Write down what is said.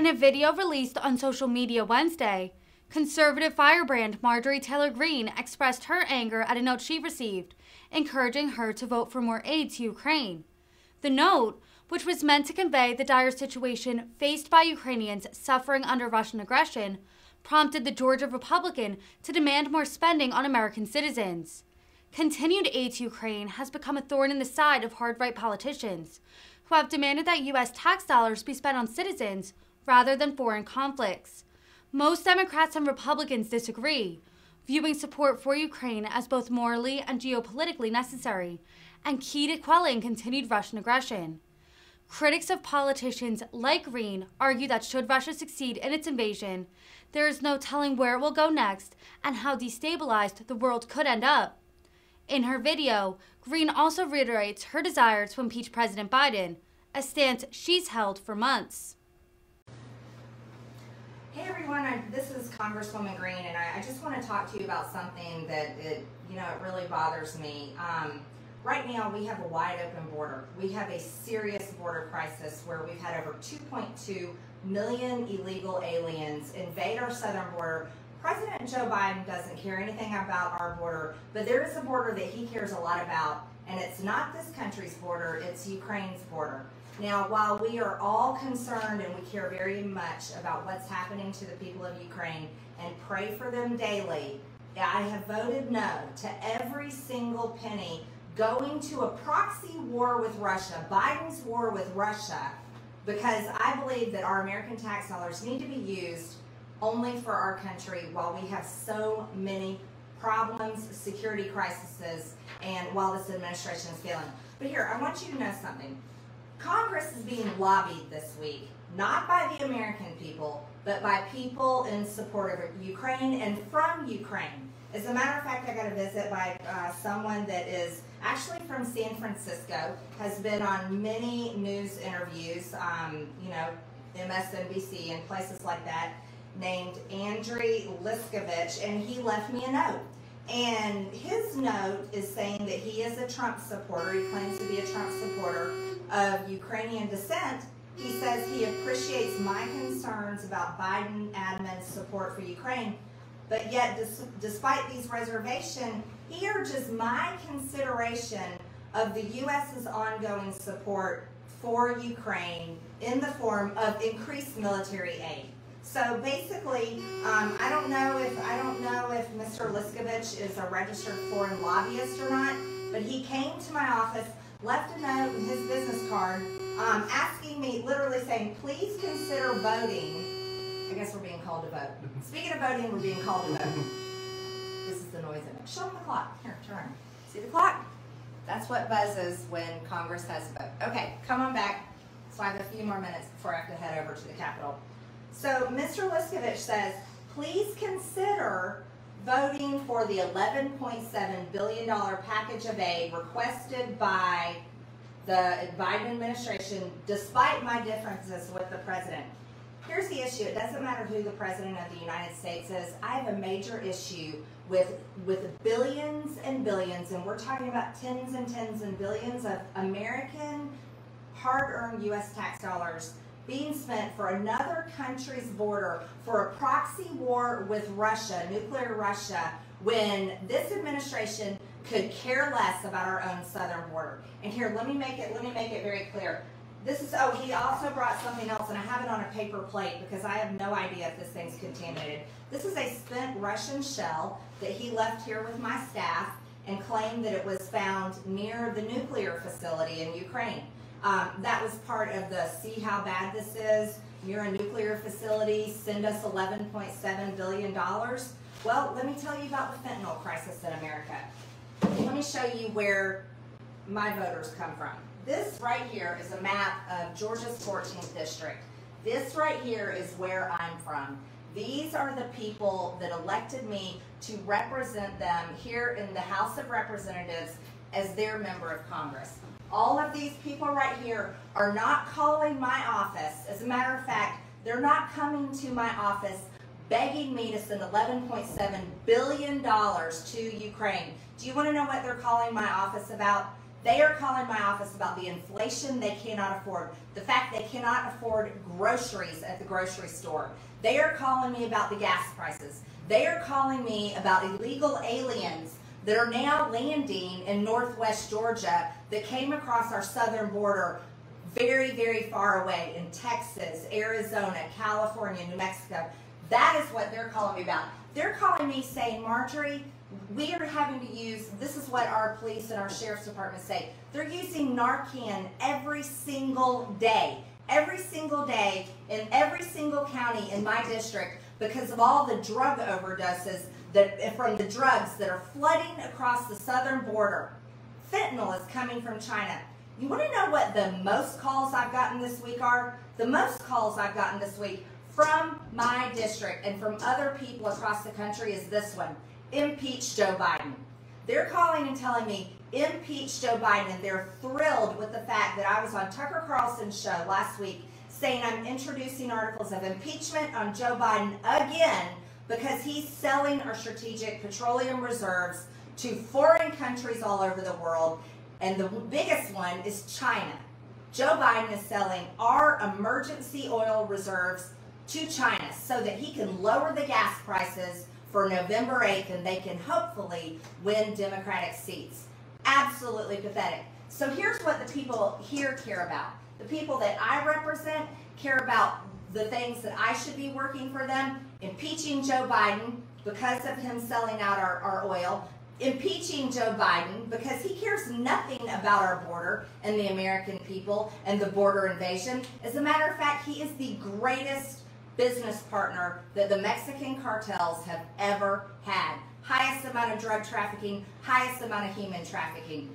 In a video released on social media Wednesday, conservative firebrand Marjorie Greene expressed her anger at a note she received, encouraging her to vote for more aid to Ukraine. The note, which was meant to convey the dire situation faced by Ukrainians suffering under Russian aggression, prompted the Georgia Republican to demand more spending on American citizens. Continued aid to Ukraine has become a thorn in the side of hard-right politicians, who have demanded that U.S. tax dollars be spent on citizens rather than foreign conflicts. Most Democrats and Republicans disagree, viewing support for Ukraine as both morally and geopolitically necessary and key to quelling continued Russian aggression. Critics of politicians like Greene argue that should Russia succeed in its invasion, there is no telling where it will go next and how destabilized the world could end up. In her video, Greene also reiterates her desire to impeach President Biden, a stance she's held for months. Hey everyone, this is Congresswoman Greene, and I just want to talk to you about something that it really bothers me. Right now we have a wide open border. We have a serious border crisis where we've had over 2.2 million illegal aliens invade our southern border. President Joe Biden doesn't care anything about our border, but there is a border that he cares a lot about, and it's not this country's border, it's Ukraine's border. Now, while we are all concerned and we care very much about what's happening to the people of Ukraine and pray for them daily, I have voted no to every single penny going to a proxy war with Russia, Biden's war with Russia, because I believe that our American tax dollars need to be used only for our country while we have so many problems, security crises, and while this administration is failing. But here, I want you to know something. Congress is being lobbied this week, not by the American people, but by people in support of Ukraine and from Ukraine. As a matter of fact, I got a visit by someone that is actually from San Francisco, has been on many news interviews, MSNBC and places like that, named Andriy Liskovich, and he left me a note. And his note is saying that he is a Trump supporter. He claims to be a Trump supporter of Ukrainian descent. He says he appreciates my concerns about Biden admin's support for Ukraine, but yet despite these reservations, he urges my consideration of the U.S.'s ongoing support for Ukraine in the form of increased military aid. So basically, I don't know if Mr. Liskovich is a registered foreign lobbyist or not, but he came to my office, left a note in his business card, asking me, literally saying, please consider voting. I guess we're being called to vote. Speaking of voting, we're being called to vote. This is the noise in it. Show them the clock. Here, turn. See the clock? That's what buzzes when Congress has a vote. Okay, come on back. So I have a few more minutes before I have to head over to the Capitol. So Mr. Liskovich says, please consider voting for the $11.7 billion package of aid requested by the Biden administration, despite my differences with the president. Here's the issue. It doesn't matter who the president of the United States is. I have a major issue with billions and billions, and we're talking about tens and tens and billions of American hard-earned U.S. tax dollars being spent for another country's border for a proxy war with Russia, nuclear Russia, when this administration could care less about our own southern border. And here, let me make it very clear. This is, oh, he also brought something else, and I have it on a paper plate because I have no idea if this thing's contaminated. This is a spent Russian shell that he left here with my staff and claimed that it was found near the nuclear facility in Ukraine. That was part of the see how bad this is. You're a nuclear facility, send us $11.7 billion. Well, let me tell you about the fentanyl crisis in America. Let me show you where my voters come from. This right here is a map of Georgia's 14th district. This right here is where I'm from. These are the people that elected me to represent them here in the House of Representatives as their member of Congress. All of these people right here are not calling my office. As a matter of fact, they're not coming to my office begging me to send $11.7 billion to Ukraine. Do you want to know what they're calling my office about? They are calling my office about the inflation they cannot afford, the fact they cannot afford groceries at the grocery store. They are calling me about the gas prices. They are calling me about illegal aliens that are now landing in Northwest Georgia that came across our southern border very, very far away in Texas, Arizona, California, New Mexico. That is what they're calling me about. They're calling me saying, Marjorie, we are having to use, this is what our police and our sheriff's department say, they're using Narcan every single day in every single county in my district because of all the drug overdoses from the drugs that are flooding across the southern border. Fentanyl is coming from China. You want to know what the most calls I've gotten this week are? The most calls I've gotten this week from my district and from other people across the country is this one: impeach Joe Biden. They're calling and telling me, impeach Joe Biden, and they're thrilled with the fact that I was on Tucker Carlson's show last week saying I'm introducing articles of impeachment on Joe Biden again because he's selling our strategic petroleum reserves to foreign countries all over the world, and the biggest one is China. Joe Biden is selling our emergency oil reserves to China so that he can lower the gas prices for November 8th and they can hopefully win Democratic seats. Absolutely pathetic. So here's what the people here care about. The people that I represent care about the things that I should be working for them: impeaching Joe Biden because of him selling out our oil, impeaching Joe Biden because he cares nothing about our border and the American people and the border invasion. As a matter of fact, he is the greatest business partner that the Mexican cartels have ever had. Highest amount of drug trafficking, highest amount of human trafficking.